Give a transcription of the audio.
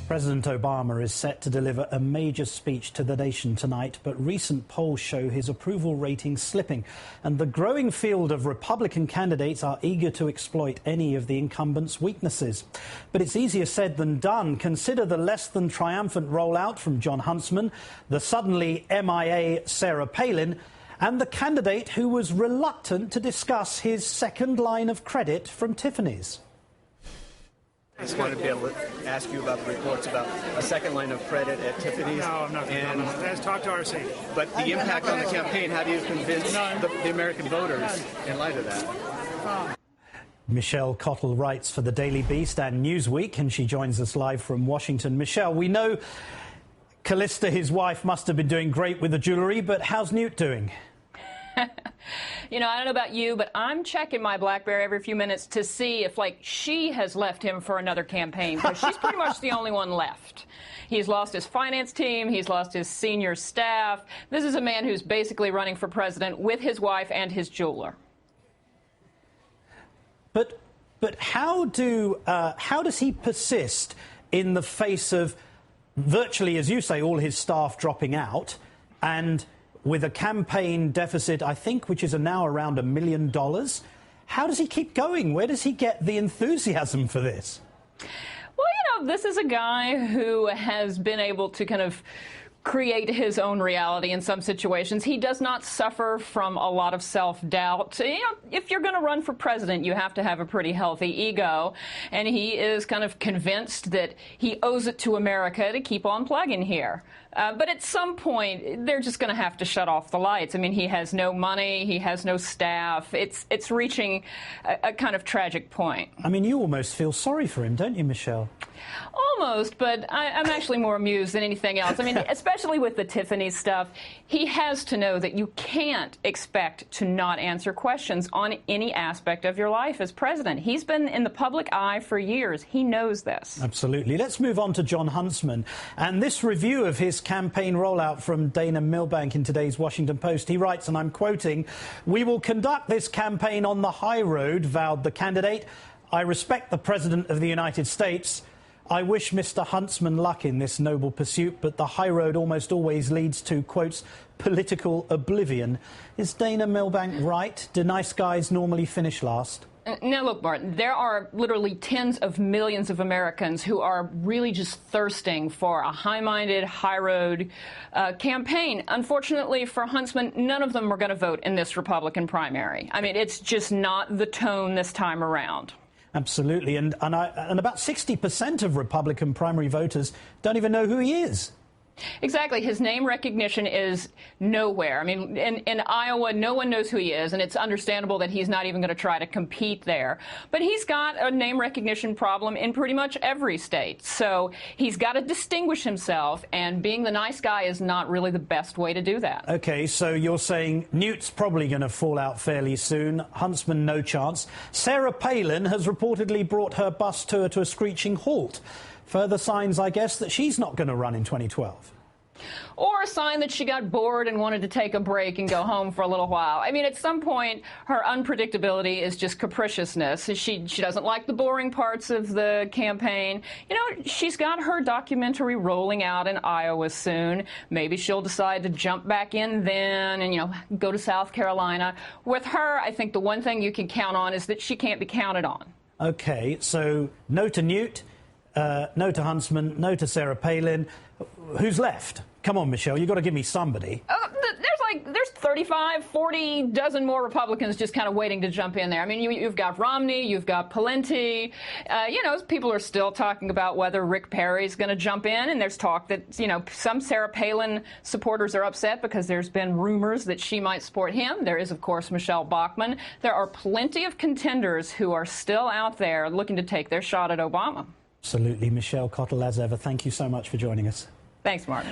President Obama is set to deliver a major speech to the nation tonight, but recent polls show his approval rating slipping. And the growing field of Republican candidates are eager to exploit any of the incumbent's weaknesses. But it's easier said than done. Consider the less than triumphant rollout from Jon Huntsman, the suddenly MIA Sarah Palin, and the candidate who was reluctant to discuss his second line of credit from Tiffany's. I just wanted to be able to ask you about the reports about a second line of credit at Tiffany's. No, I'm not. Let's talk to RC. But the impact on the campaign, how do you convince the American voters in light of that? Michelle Cottle writes for the Daily Beast and Newsweek, and she joins us live from Washington. Michelle, we know Callista, his wife, must have been doing great with the jewellery, but how's Newt doing? You know, I don't know about you, but I'm checking my BlackBerry every few minutes to see if, she has left him for another campaign, because she's pretty much the only one left. He's lost his finance team. He's lost his senior staff. This is a man who's basically running for president with his wife and his jeweler. But how does he persist in the face of virtually, as you say, all his staff dropping out, and with a campaign deficit, I think, which is now around $1 million? How does he keep going? Where does he get the enthusiasm for this? Well, this is a guy who has been able to kind of create his own reality in some situations. He does not suffer from a lot of self-doubt. If you're going to run for president, you have to have a pretty healthy ego. And he is kind of convinced that he owes it to America to keep on plugging here. But at some point, they're just going to have to shut off the lights. I mean, he has no money. He has no staff. It's reaching a kind of tragic point. I mean, you almost feel sorry for him, don't you, Michelle? Almost, but I'm actually more amused than anything else. I mean, especially with the Tiffany stuff, he has to know that you can't expect to not answer questions on any aspect of your life as president. He's been in the public eye for years. He knows this. Absolutely. Let's move on to Jon Huntsman and this review of his campaign rollout from Dana Milbank in today's Washington Post. He writes, and I'm quoting, "We will conduct this campaign on the high road," vowed the candidate. "I respect the President of the United States. I wish Mr. Huntsman luck in this noble pursuit, but the high road almost always leads to," quotes, "political oblivion." Is Dana Milbank right? Do nice guys normally finish last? Now, look, Martin, there are literally tens of millions of Americans who are really just thirsting for a high-minded, high-road campaign. Unfortunately for Huntsman, none of them are going to vote in this Republican primary. I mean, it's just not the tone this time around. Absolutely. And about 60% of Republican primary voters don't even know who he is. Exactly. His name recognition is nowhere. I mean, in Iowa, no one knows who he is, and it's understandable that he's not even going to try to compete there. But he's got a name recognition problem in pretty much every state. So he's got to distinguish himself, and being the nice guy is not really the best way to do that. OK, so you're saying Newt's probably going to fall out fairly soon. Huntsman, no chance. Sarah Palin has reportedly brought her bus tour to a screeching halt. Further signs, I guess, that she's not going to run in 2012. Or a sign that she got bored and wanted to take a break and go home for a little while. I mean, at some point, her unpredictability is just capriciousness. She doesn't like the boring parts of the campaign. You know, she's got her documentary rolling out in Iowa soon. Maybe she'll decide to jump back in then and, go to South Carolina. With her, I think the one thing you can count on is that she can't be counted on. OK, so no to Newt. No to Huntsman, no to Sarah Palin. Who's left? Come on, Michelle, you've got to give me somebody. There's 35, 40 dozen more Republicans just kind of waiting to jump in there. I mean, you've got Romney, you've got Pawlenty. People are still talking about whether Rick Perry's going to jump in, and there's talk that, some Sarah Palin supporters are upset because there's been rumors that she might support him. There is, of course, Michelle Bachmann. There are plenty of contenders who are still out there looking to take their shot at Obama. Absolutely. Michelle Cottle, as ever, thank you so much for joining us. Thanks, Martin.